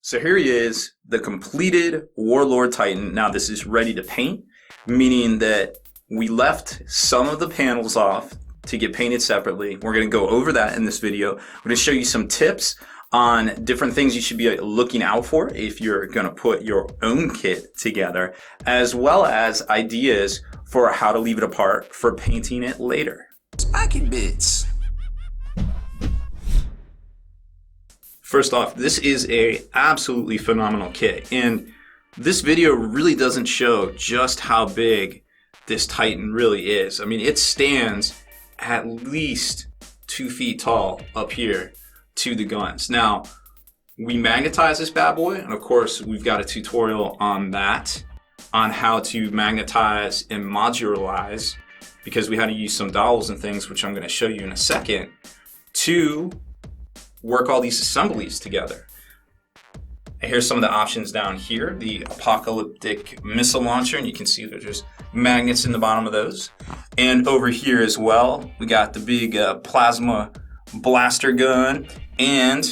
So here he is, the completed Warlord Titan. Now this is ready to paint, meaning that we left some of the panels off to get painted separately. We're going to go over that in this video. We're going to show you some tips on different things you should be looking out for if you're going to put your own kit together, as well as ideas for how to leave it apart for painting it later. Spiky bits. First off, this is a absolutely phenomenal kit, and this video really doesn't show just how big this Titan really is. I mean, it stands at least 2 feet tall up here to the guns. Now, we magnetize this bad boy, and of course, we've got a tutorial on that, on how to magnetize and modularize, because we had to use some dowels and things, which I'm going to show you in a second, to work all these assemblies together. And here's some of the options down here. The Apocalyptic missile launcher, and you can see there's just magnets in the bottom of those. And over here as well, we got the big plasma blaster gun. And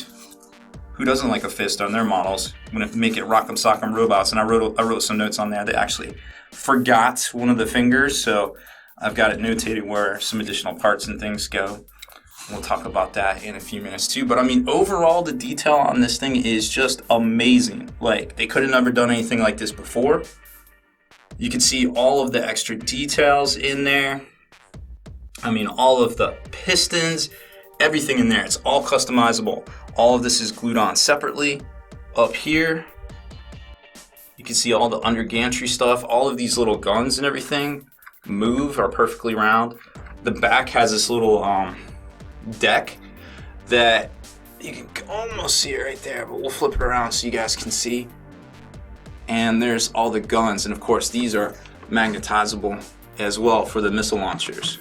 who doesn't like a fist on their models? I'm gonna make it Rock'em Sock'em Robots, and I wrote some notes on there. They actually forgot one of the fingers, so I've got it notated where some additional parts and things go. We'll talk about that in a few minutes too. But I mean, overall, the detail on this thing is just amazing. Like, they could have never done anything like this before. You can see all of the extra details in there. I mean, all of the pistons, everything in there. It's all customizable. All of this is glued on separately. Up here, you can see all the under gantry stuff. All of these little guns and everything are perfectly round. The back has this little deck that you can almost see it right there, but we'll flip it around so you guys can see. And there's all the guns, and of course these are magnetizable as well for the missile launchers.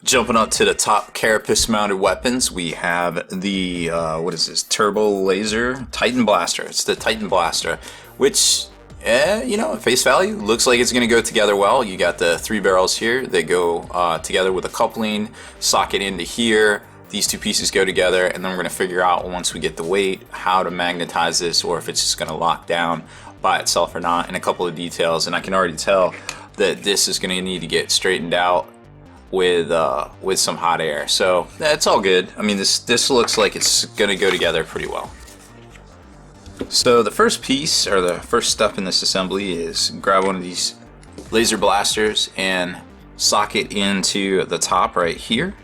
Jumping up to the top carapace mounted weapons, we have the what is this, turbo laser Titan blaster. It's the Titan blaster, which you know, at face value, looks like it's going to go together well. You got the 3 barrels here. They go together with a coupling, socket into here. These 2 pieces go together, and then we're going to figure out, once we get the weight, how to magnetize this, or if it's just going to lock down by itself or not, and a couple of details. And I can already tell that this is going to need to get straightened out with some hot air. So it's all good. I mean, this looks like it's going to go together pretty well. So the first piece, or the first step in this assembly, is grab one of these laser blasters and socket into the top right here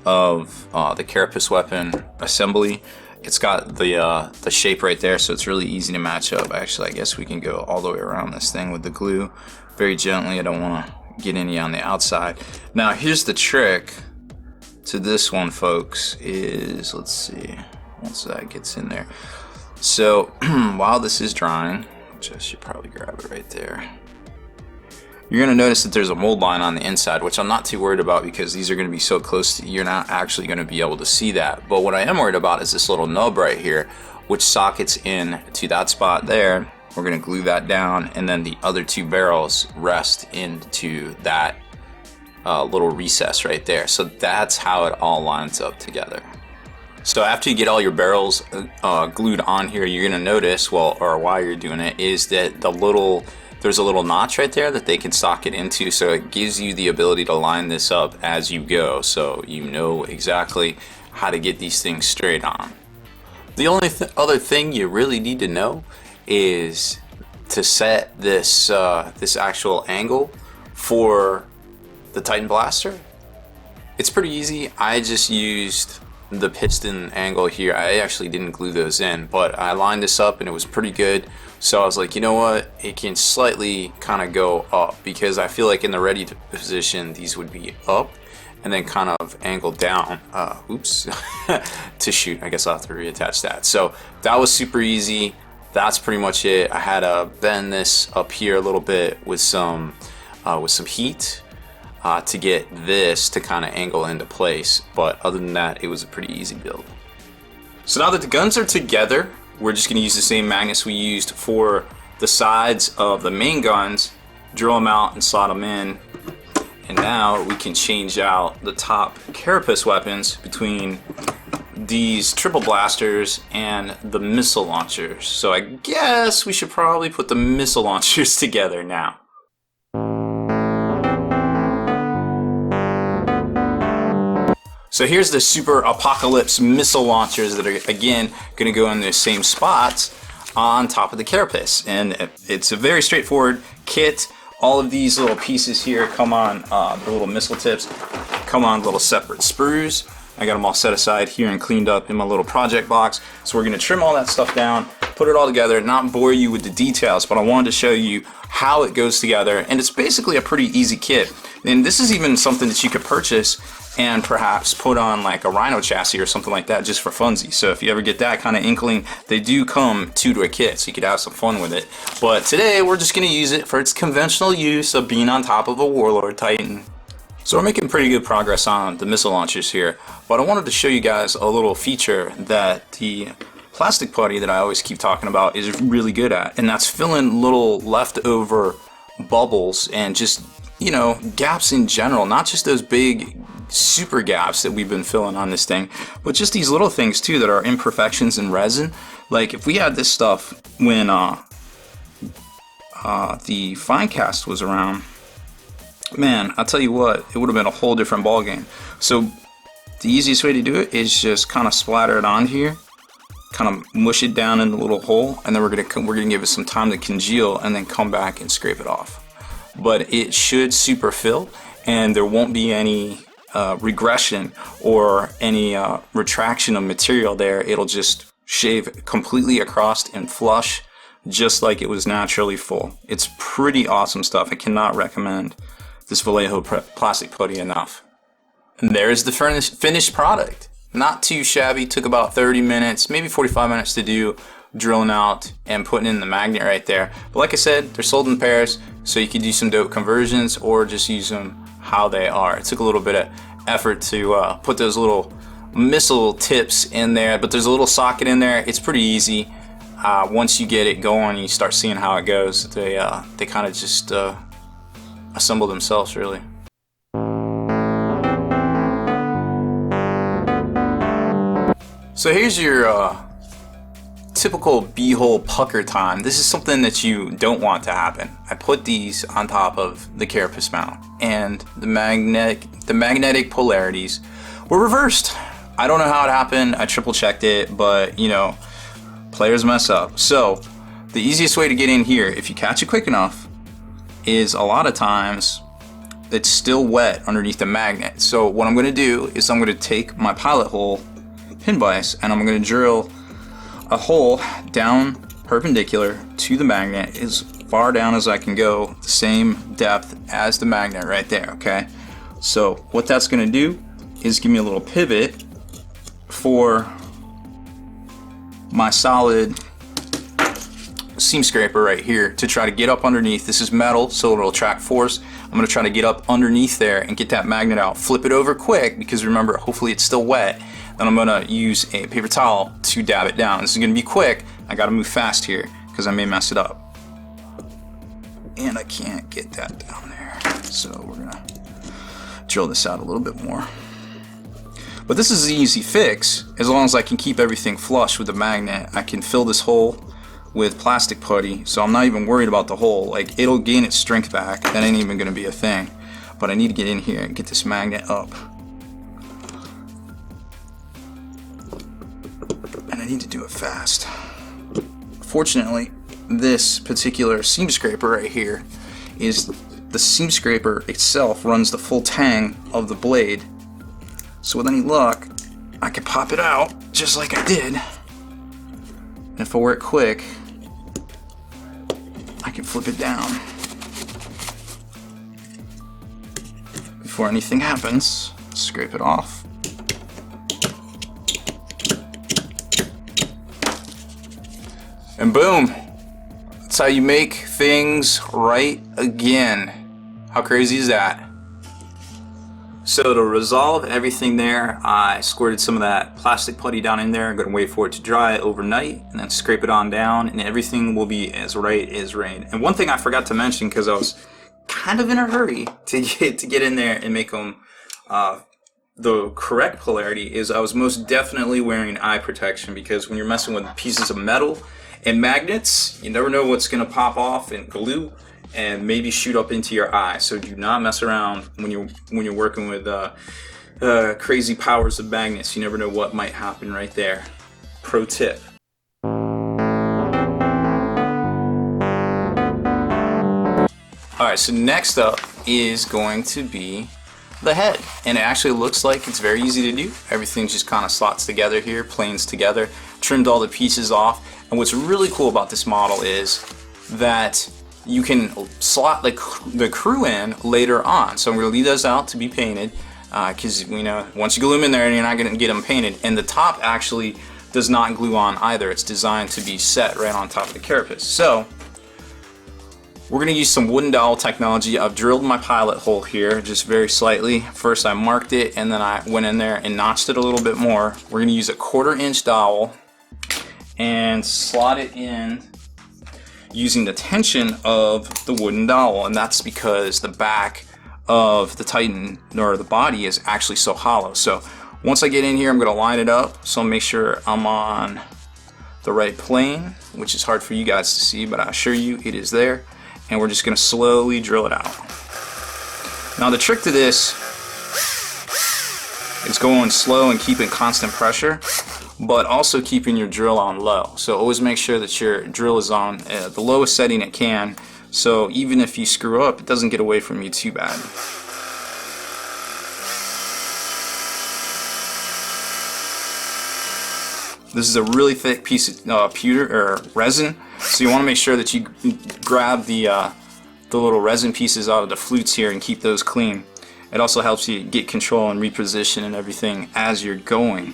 of the carapace weapon assembly. It's got the shape right there, so it's really easy to match up. Actually, I guess we can go all the way around this thing with the glue very gently. I don't want to get any on the outside. Now here's the trick to this one, folks, is, let's see, once that gets in there. So while this is drying, which I should probably grab it right there, you're going to notice that there's a mold line on the inside, which I'm not too worried about because these are going to be so close to, you're not actually going to be able to see that. But what I am worried about is this little nub right here, which sockets in to that spot there. We're going to glue that down, and then the other 2 barrels rest into that little recess right there. So that's how it all lines up together. So after you get all your barrels glued on here, you're gonna notice, well, or while you're doing it, is that there's a little notch right there that they can socket into, so it gives you the ability to line this up as you go, so you know exactly how to get these things straight on. The only other thing you really need to know is to set this this actual angle for the Titan blaster. It's pretty easy. I just used the piston angle here. I actually didn't glue those in, but I lined this up and it was pretty good. So I was like, you know what, it can slightly kind of go up, because I feel like in the ready position these would be up and then kind of angled down. Oops, to shoot. I guess I'll have to reattach that. So that was super easy. That's pretty much it. I had to bend this up here a little bit with some heat to get this to kind of angle into place, but other than that, it was a pretty easy build. So now that the guns are together, we're just going to use the same magnets we used for the sides of the main guns, drill them out and slot them in, And now we can change out the top carapace weapons between these triple blasters and the missile launchers. So I guess we should probably put the missile launchers together now. So here's the Super Apocalypse missile launchers that are, again, going to go in the same spots on top of the carapace. And it's a very straightforward kit. All of these little pieces here come on, the little missile tips, come on little separate sprues. I got them all set aside here and cleaned up in my little project box. So we're going to trim all that stuff down, put it all together, not bore you with the details, but I wanted to show you how it goes together. And it's basically a pretty easy kit. And this is even something that you could purchase and perhaps put on like a Rhino chassis or something like that just for funsies. So if you ever get that kind of inkling, they do come two to a kit, so you could have some fun with it. But today we're just going to use it for its conventional use of being on top of a Warlord Titan. So we're making pretty good progress on the missile launchers here, but I wanted to show you guys a little feature that the plastic putty that I always keep talking about is really good at, and that's filling little leftover bubbles and just, you know, gaps in general, not just those big super gaps that we've been filling on this thing, but just these little things too that are imperfections in resin. Like if we had this stuff when the fine cast was around, man, I'll tell you what, it would have been a whole different ball game. So the easiest way to do it is just kind of splatter it on here, kind of mush it down in the little hole, and then we're gonna give it some time to congeal and then come back and scrape it off. But it should super fill, and there won't be any regression or any retraction of material there. It'll just shave completely across and flush just like it was naturally full. It's pretty awesome stuff. I cannot recommend this Vallejo plastic putty enough. And there's the finished product. Not too shabby. Took about 30 minutes, maybe 45 minutes to do, drilling out and putting in the magnet right there. But like I said, they're sold in pairs, so you could do some dope conversions or just use them how they are. It took a little bit of effort to put those little missile tips in there, but there's a little socket in there. It's pretty easy. Once you get it going, you start seeing how it goes. They kind of just assemble themselves, really. So here's your typical B-hole pucker time. This is something that you don't want to happen. I put these on top of the carapace mount, and the magnetic polarities were reversed. I don't know how it happened. I triple checked it, but you know, players mess up. So the easiest way to get in here, if you catch it quick enough, is a lot of times it's still wet underneath the magnet. So what I'm going to do is I'm going to take my pilot hole pin vise and I'm going to drill a hole down perpendicular to the magnet as far down as I can go, the same depth as the magnet right there. Okay, so what that's going to do is give me a little pivot for my solid seam scraper right here to try to get up underneath. This is metal, so it'll attract force. I'm going to try to get up underneath there and get that magnet out. Flip it over quick, because remember, hopefully it's still wet. Then I'm going to use a paper towel to dab it down. This is going to be quick. I got to move fast here because I may mess it up. And I can't get that down there. So we're going to drill this out a little bit more. But this is an easy fix. As long as I can keep everything flush with the magnet, I can fill this hole with plastic putty, so I'm not even worried about the hole. Like, it'll gain its strength back. That ain't even gonna be a thing. But I need to get in here and get this magnet up. And I need to do it fast. Fortunately, this particular seam scraper right here is the seam scraper itself runs the full tang of the blade. So with any luck, I can pop it out just like I did. And if I work quick, I can flip it down before anything happens. Scrape it off. And boom! That's how you make things right again. How crazy is that? So to resolve everything there, I squirted some of that plastic putty down in there. I'm going to wait for it to dry overnight and then scrape it on down, and everything will be as right as rain. And one thing I forgot to mention, because I was kind of in a hurry to get in there and make them the correct polarity is I was most definitely wearing eye protection, because when you're messing with pieces of metal and magnets, you never know what's going to pop off and glue and maybe shoot up into your eye. So do not mess around when you're working with crazy powers of magnets. You never know what might happen right there. Pro tip. Alright, so next up is going to be the head, and it actually looks like it's very easy to do. Everything just kind of slots together here, planes together, trimmed all the pieces off. And what's really cool about this model is that you can slot the crew in later on. So I'm going to leave those out to be painted, because we know once you glue them in there, you're not going to get them painted. And the top actually does not glue on either. It's designed to be set right on top of the carapace. So we're going to use some wooden dowel technology. I've drilled my pilot hole here just very slightly. First I marked it, and then I went in there and notched it a little bit more. We're going to use a 1/4 inch dowel and slot it in using the tension of the wooden dowel, and that's because the back of the Titan, or the body, is actually so hollow. So once I get in here, I'm going to line it up, so make sure I'm on the right plane, which is hard for you guys to see, but I assure you it is there. And we're just going to slowly drill it out. Now the trick to this is going slow and keeping constant pressure, but also keeping your drill on low. So always make sure that your drill is on the lowest setting it can, so even if you screw up, it doesn't get away from you too bad. This is a really thick piece of pewter or resin, so you want to make sure that you grab the little resin pieces out of the flutes here and keep those clean. It also helps you get control and reposition and everything as you're going.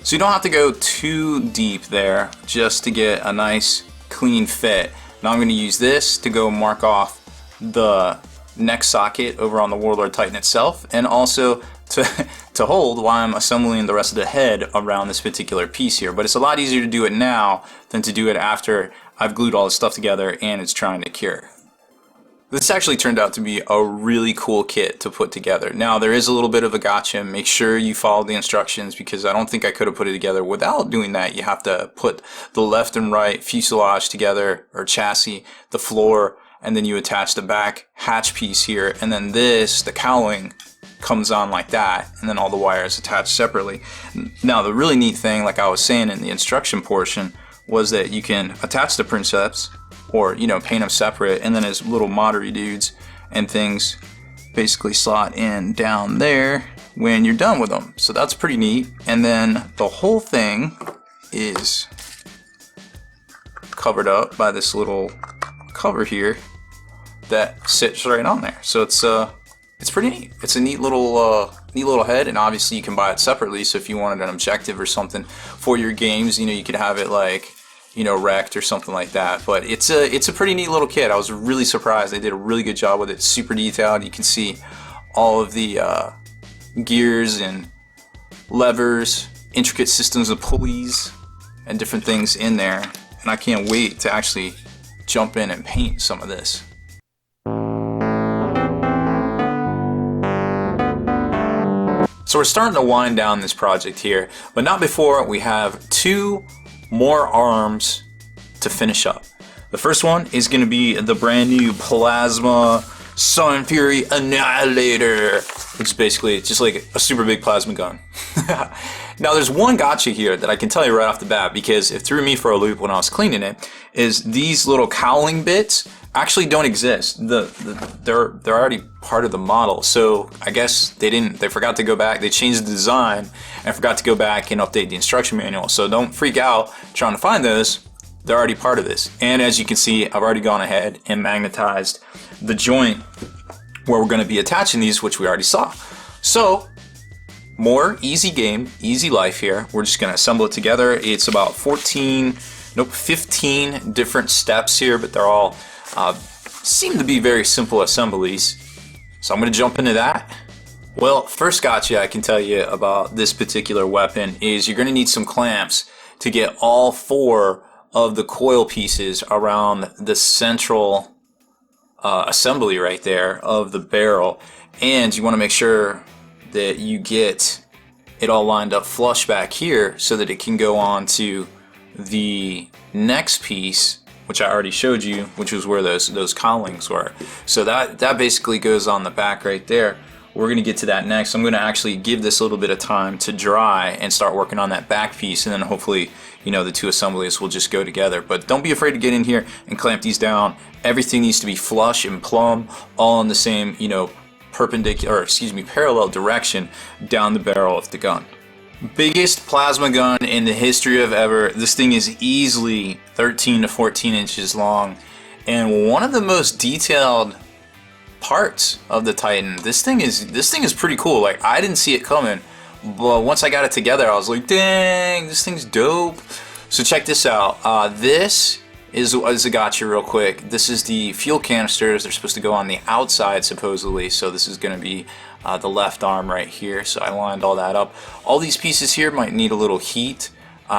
So you don't have to go too deep there just to get a nice clean fit. Now I'm going to use this to go mark off the neck socket over on the Warlord Titan itself, and also to hold while I'm assembling the rest of the head around this particular piece here. But it's a lot easier to do it now than to do it after I've glued all this stuff together and it's trying to cure. This actually turned out to be a really cool kit to put together. Now there is a little bit of a gotcha. Make sure you follow the instructions, because I don't think I could have put it together without doing that. You have to put the left and right fuselage together, or chassis, the floor, and then you attach the back hatch piece here, and then this, the cowling, comes on like that, and then all the wires attached separately. Now the really neat thing, like I was saying in the instruction portion, was that you can attach the princeps, or paint them separate, and then as little moddery dudes and things basically slot in down there when you're done with them. So that's pretty neat. And then the whole thing is covered up by this little cover here that sits right on there. So it's pretty neat. It's a neat little head, and obviously you can buy it separately. So if you wanted an objective or something for your games, you could have it like wrecked or something like that. But it's a pretty neat little kit. I was really surprised. They did a really good job with it. It's super detailed. You can see all of the gears and levers, intricate systems of pulleys and different things in there. And I can't wait to actually jump in and paint some of this. So we're starting to wind down this project here, but not before we have 2 more arms to finish up. The first one is going to be the brand new Plasma Sun Fury Annihilator, which is basically just like a super big plasma gun. Now there's one gotcha here that I can tell you right off the bat, because it threw me for a loop when I was cleaning it, is these little cowling bits actually don't exist. They're already part of the model. So I guess they forgot to go back. They changed the design and forgot to go back and update the instruction manual. So don't freak out trying to find those. They're already part of this. And as you can see, I've already gone ahead and magnetized the joint where we're going to be attaching these, which we already saw. So more easy game, easy life here. We're just going to assemble it together. It's about 15 different steps here, but they're all seem to be very simple assemblies. So I'm going to jump into that Well, first gotcha I can tell you about this particular weapon is you're going to need some clamps to get all 4 of the coil pieces around the central assembly right there of the barrel, and you want to make sure that you get it all lined up flush back here so that it can go on to the next piece, which I already showed you, which was where those cowlings were. So that basically goes on the back right there. We're going to get to that next. I'm going to actually give this a little bit of time to dry and start working on that back piece, and then hopefully, you know, the 2 assemblies will just go together. But don't be afraid to get in here and clamp these down. Everything needs to be flush and plumb, all in the same, you know, parallel direction down the barrel of the gun. Biggest plasma gun in the history of ever. This thing is easily 13 to 14 inches long, and one of the most detailed parts of the Titan. This thing is pretty cool. Like, I didn't see it coming, but once I got it together, I was like, dang, this thing's dope. So check this out. This is a gotcha real quick. This is the fuel canisters. They're supposed to go on the outside supposedly, so this is going to be the left arm right here. So I lined all that up. All these pieces here might need a little heat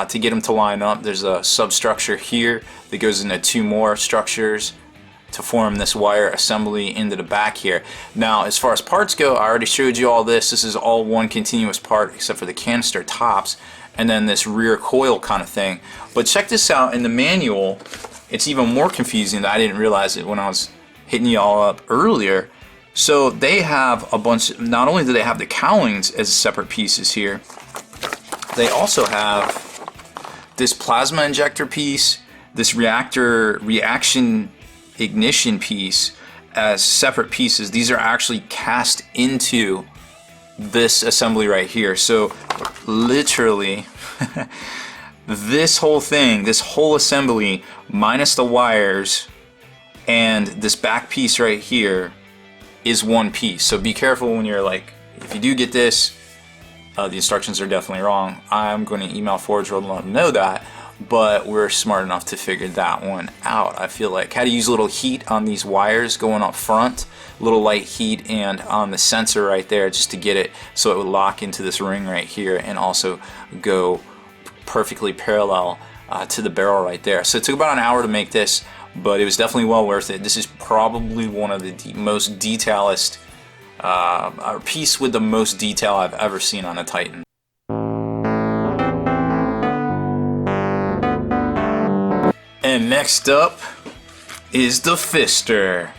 to get them to line up. There's a substructure here that goes into 2 more structures to form this wire assembly into the back here. Now, as far as parts go, I already showed you all this. This is all one continuous part except for the canister tops and then this rear coil kind of thing. But check this out, in the manual, it's even more confusing. That I didn't realize it when I was hitting you all up earlier. So they have a bunch, not only do they have the cowlings as separate pieces here, they also have this plasma injector piece, this reaction ignition piece as separate pieces. These are actually cast into this assembly right here. So literally this whole thing, this whole assembly minus the wires and this back piece right here is one piece. So be careful when you're like, if you do get this, the instructions are definitely wrong. I'm going to email Forge World and let them know that. But we're smart enough to figure that one out. I feel like had to use a little heat on these wires going up front, a little light heat, and on the sensor right there just to get it so it would lock into this ring right here and also go perfectly parallel to the barrel right there. So it took about an hour to make this, but it was definitely well worth it. This is probably one of the most detailist, piece with the most detail I've ever seen on a Titan. And next up is the Fister,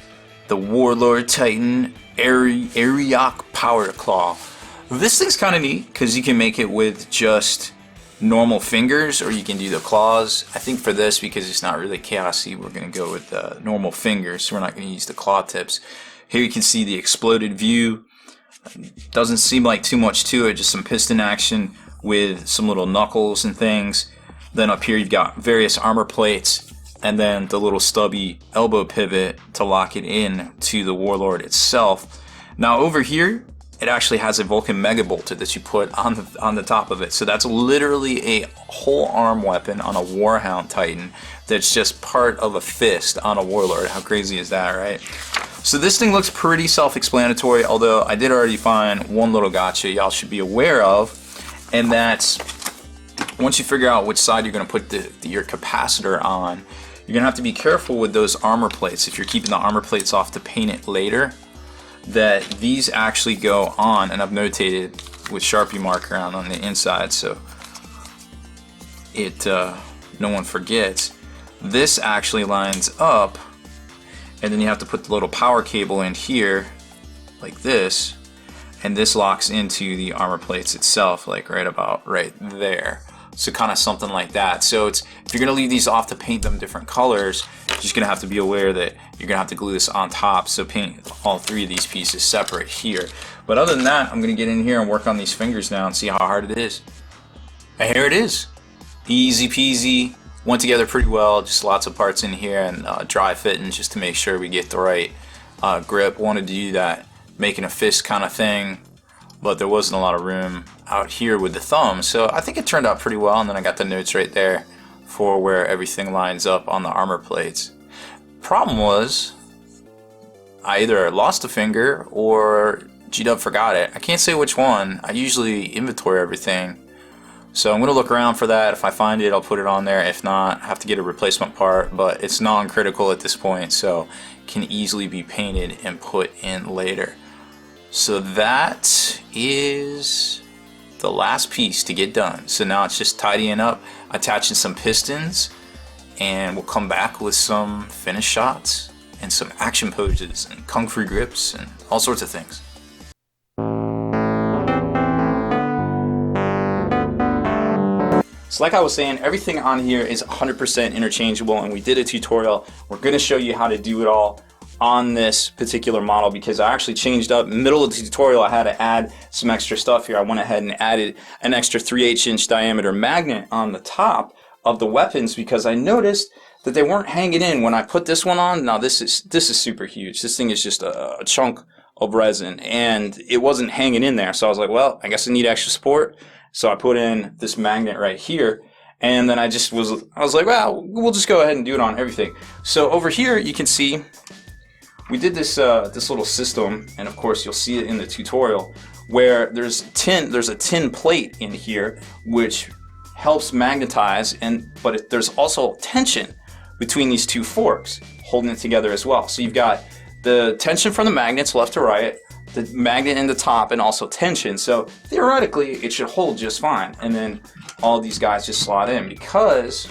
the Warlord Titan Ariak Power Claw. This thing's kind of neat because you can make it with just normal fingers or you can do the claws. I think for this, because it's not really chaosy, we're going to go with normal fingers, so we're not going to use the claw tips. Here you can see the exploded view. Doesn't seem like too much to it, just some piston action with some little knuckles and things. Then up here you've got various armor plates and then the little stubby elbow pivot to lock it in to the Warlord itself. Now over here it actually has a Vulcan Mega Bolter that you put on the top of it. So that's literally a whole arm weapon on a Warhound Titan that's just part of a fist on a Warlord. How crazy is that, right? So this thing looks pretty self-explanatory, although I did already find one little gotcha y'all should be aware of, and that's once you figure out which side you're going to put your capacitor on, you're going to have to be careful with those armor plates. If you're keeping the armor plates off to paint it later, that these actually go on, and I've notated with Sharpie marker on the inside so it no one forgets. This actually lines up, and then you have to put the little power cable in here like this, and this locks into the armor plates itself, like right about right there. So kind of something like that. So it's, if you're going to leave these off to paint them different colors, you're just going to have to be aware that you're going to have to glue this on top. So paint all 3 of these pieces separate here. But other than that, I'm going to get in here and work on these fingers now and see how hard it is. And here it is. Easy peasy. Went together pretty well. Just lots of parts in here and dry fitting just to make sure we get the right grip. Wanted to do that making a fist kind of thing, but there wasn't a lot of room out here with the thumb, so I think it turned out pretty well. And then I got the notes right there for where everything lines up on the armor plates. Problem was, I either lost a finger or G-Dub forgot it. I can't say which one. I usually inventory everything. So I'm going to look around for that. If I find it, I'll put it on there. If not, I have to get a replacement part, but it's non-critical at this point, so can easily be painted and put in later. So that is the last piece to get done. So now it's just tidying up, attaching some pistons, and we'll come back with some finished shots and some action poses and kung fu grips and all sorts of things. So like I was saying, everything on here is 100% interchangeable, and we did a tutorial. We're going to show you how to do it all on this particular model because I actually changed up. In the middle of the tutorial, I had to add some extra stuff here. I went ahead and added an extra 3/8 inch diameter magnet on the top of the weapons because I noticed that they weren't hanging in when I put this one on. Now this is super huge. This thing is just a chunk of resin, and it wasn't hanging in there. So I was like, well, I guess I need extra support. So I put in this magnet right here, and then I was like, well, we'll just go ahead and do it on everything. So over here, you can see we did this this little system, and of course you'll see it in the tutorial, where there's a tin plate in here which helps magnetize, but there's also tension between these two forks holding it together as well. So you've got the tension from the magnets left to right, the magnet in the top, and also tension. So theoretically it should hold just fine, and then all these guys just slot in. Because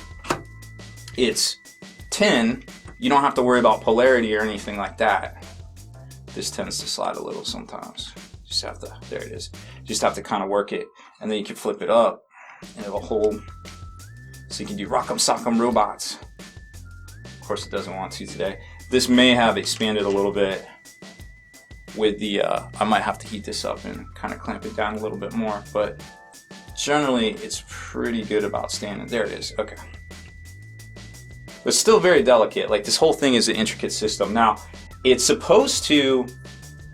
it's tin, you don't have to worry about polarity or anything like that. This tends to slide a little sometimes. Just have to, there it is. Just have to kind of work it, and then you can flip it up and it'll hold, so you can do rock'em sock'em robots. Of course it doesn't want to today. This may have expanded a little bit with the, I might have to heat this up and kind of clamp it down a little bit more, but generally it's pretty good about standing. There it is, okay. But still very delicate. Like, this whole thing is an intricate system. Now, it's supposed to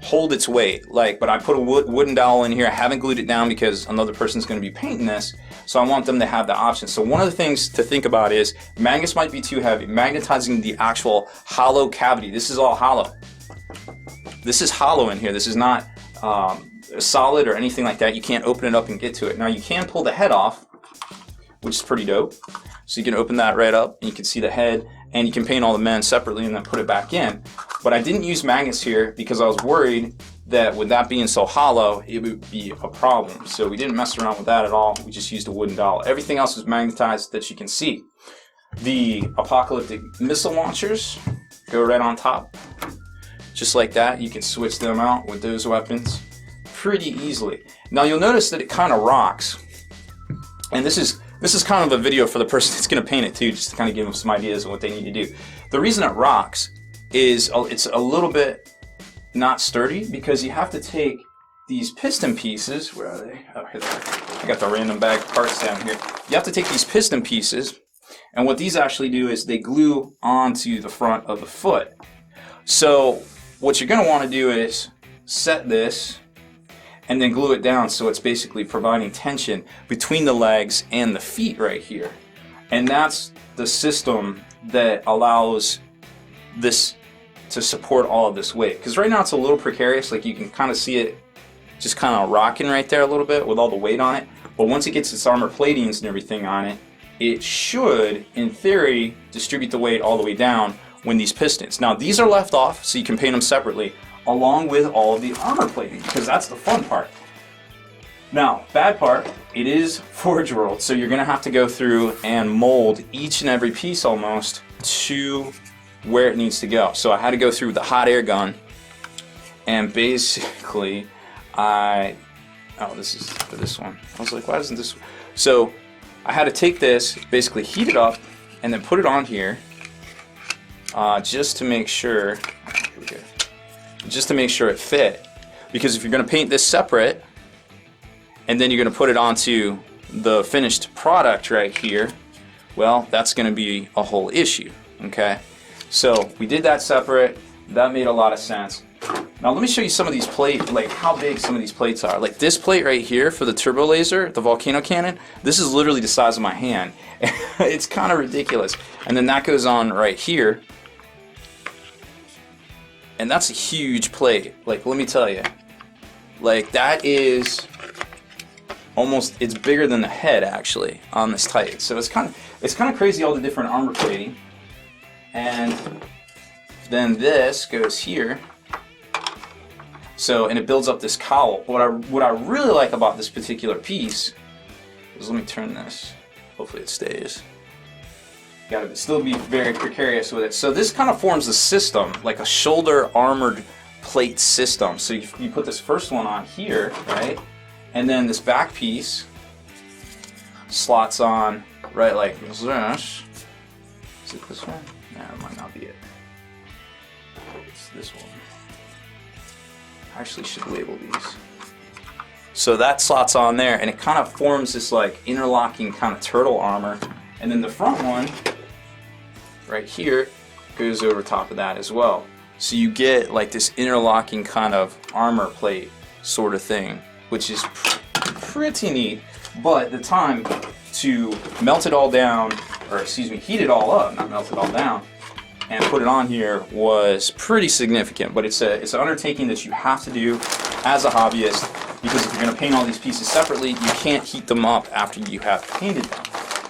hold its weight, but I put a wooden dowel in here. I haven't glued it down because another person's going to be painting this, so I want them to have the option. So one of the things to think about is magnets might be too heavy. Magnetizing the actual hollow cavity. This is all hollow. This is hollow in here. This is not solid or anything like that. You can't open it up and get to it. Now you can pull the head off, which is pretty dope. So you can open that right up and you can see the head, and you can paint all the men separately and then put it back in. But I didn't use magnets here because I was worried that with that being so hollow, it would be a problem. So we didn't mess around with that at all. We just used a wooden dowel. Everything else is magnetized that you can see. The Apocalyptic missile launchers go right on top. Just like that, you can switch them out with those weapons pretty easily. Now you'll notice that it kind of rocks, and this is kind of a video for the person that's going to paint it too, just to kind of give them some ideas of what they need to do. The reason it rocks is it's a little bit not sturdy because you have to take these piston pieces. Where are they? Oh, here they are. I got the random bag of parts down here. You have to take these piston pieces, and what these actually do is they glue onto the front of the foot. So what you're going to want to do is set this and then glue it down, so it's basically providing tension between the legs and the feet right here. And that's the system that allows this to support all of this weight. Because right now it's a little precarious, like you can kind of see it just kind of rocking right there a little bit with all the weight on it. But once it gets its armor platings and everything on it, it should, in theory, distribute the weight all the way down when these pistons. Now these are left off, so you can paint them separately, along with all of the armor plating, because that's the fun part. Now, bad part, it is Forge World, so you're going to have to go through and mold each and every piece almost to where it needs to go. So I had to go through the hot air gun, and basically this is for this one. I was like, why isn't this? So I had to take this, basically heat it up, and then put it on here, just to make sure, here we go. Just to make sure it fit, because if you're going to paint this separate and then you're going to put it onto the finished product right here, well, that's going to be a whole issue. Okay, so we did that separate. That made a lot of sense. Now let me show you some of these plates, like how big some of these plates are. Like this plate right here for the turbo laser, the volcano cannon, this is literally the size of my hand. It's kind of ridiculous. And then that goes on right here. And that's a huge plate. Like, let me tell you, Like, that is almost, it's bigger than the head actually on this Titan. So it's kind of crazy, all the different armor plating. And then this goes here. So, and it builds up this cowl. What I really like about this particular piece is, let me turn this. Hopefully it stays. Gotta still be very precarious with it. So this kind of forms a system, like a shoulder armored plate system. So you put this first one on here, right? And then this back piece slots on right like this. Is it this one? No, it might not be it. It's this one. I actually should label these. So that slots on there, and it kind of forms this like interlocking kind of turtle armor. And then the front one, right here, goes over top of that as well. So you get like this interlocking kind of armor plate sort of thing, which is pretty neat. But the time to melt it all down, or excuse me, heat it all up, not melt it all down, and put it on here was pretty significant. But it's an undertaking that you have to do as a hobbyist, because if you're going to paint all these pieces separately, you can't heat them up after you have painted them.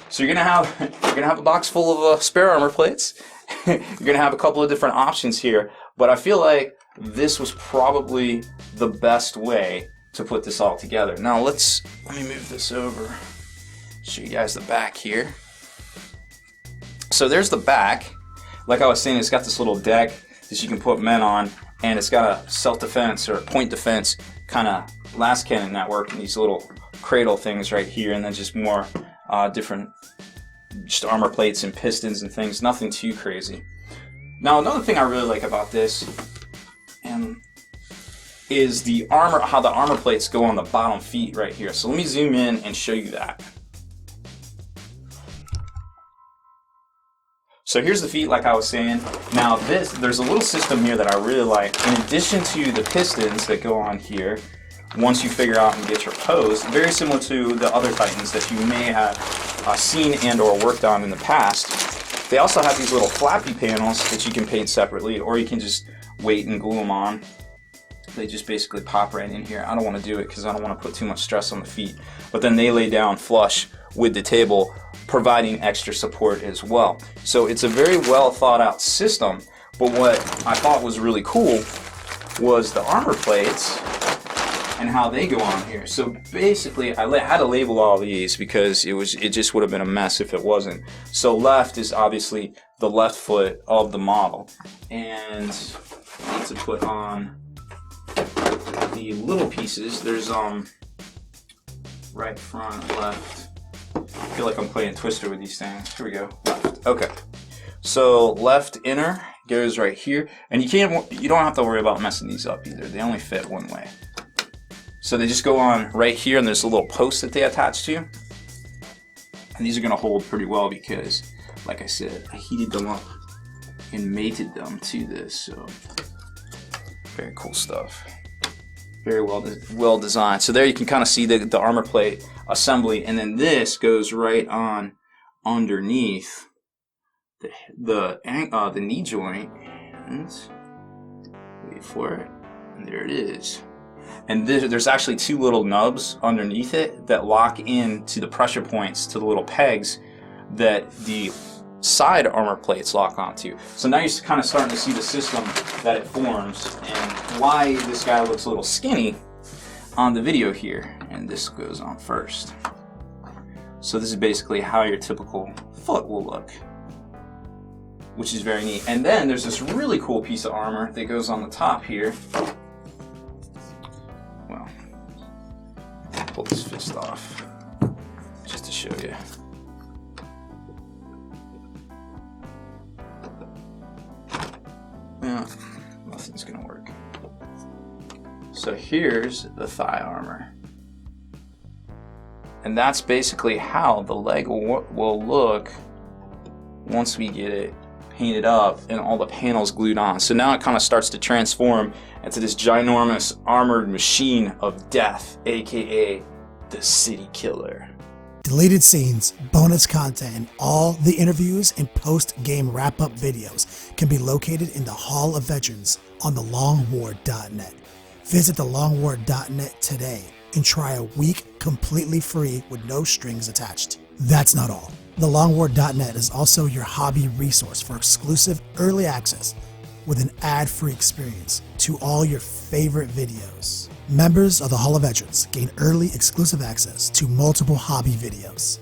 So you're gonna have a box full of spare armor plates. You're gonna have a couple of different options here, but I feel like this was probably the best way to put this all together. Now let me move this over. Show you guys the back here. So there's the back. Like I was saying, it's got this little deck that you can put men on, and it's got a self-defense or a point defense kind of last cannon network, and these little cradle things right here, and then just more different just armor plates and pistons and things. Nothing too crazy. Now another thing I really like about this is the armor, how the armor plates go on the bottom feet right here. So let me zoom in and show you that. So here's the feet, like I was saying. Now there's a little system here that I really like. In addition to the pistons that go on here, once you figure out and get your pose, very similar to the other Titans that you may have seen and or worked on in the past, they also have these little flappy panels that you can paint separately, or you can just wait and glue them on. They just basically pop right in here. I don't want to do it because I don't want to put too much stress on the feet. But then they lay down flush with the table, providing extra support as well. So it's a very well thought out system, but what I thought was really cool was the armor plates and how they go on here. So basically I had to label all these because it just would have been a mess if it wasn't. So left is obviously the left foot of the model, and I need to put on the little pieces. There's right front, left. I feel like I'm playing Twister with these things. Here we go. Left. Okay. So left inner goes right here, and you don't have to worry about messing these up either. They only fit one way. So they just go on right here, and there's a little post that they attach to. And these are going to hold pretty well because, like I said, I heated them up and mated them to this. So very cool stuff. Very well designed. So there you can kind of see the armor plate assembly, and then this goes right on underneath the knee joint. And wait for it, and there it is. And there's actually two little nubs underneath it that lock into the pressure points to the little pegs that the side armor plates lock onto. So now you're kind of starting to see the system that it forms and why this guy looks a little skinny on the video here. And this goes on first. So this is basically how your typical foot will look, which is very neat. And then there's this really cool piece of armor that goes on the top here. Well, pull this fist off just to show you. Yeah, nothing's gonna work. So here's the thigh armor, and that's basically how the leg will look once we get it painted up and all the panels glued on. So now it kind of starts to transform into this ginormous armored machine of death, aka the City Killer. Deleted scenes, bonus content, and all the interviews and post-game wrap-up videos can be located in the Hall of Veterans on thelongwar.net. Visit thelongwar.net today and try a week completely free with no strings attached. That's not all. Thelongwar.net is also your hobby resource for exclusive early access with an ad-free experience to all your favorite videos. Members of the Hall of Veterans gain early exclusive access to multiple hobby videos.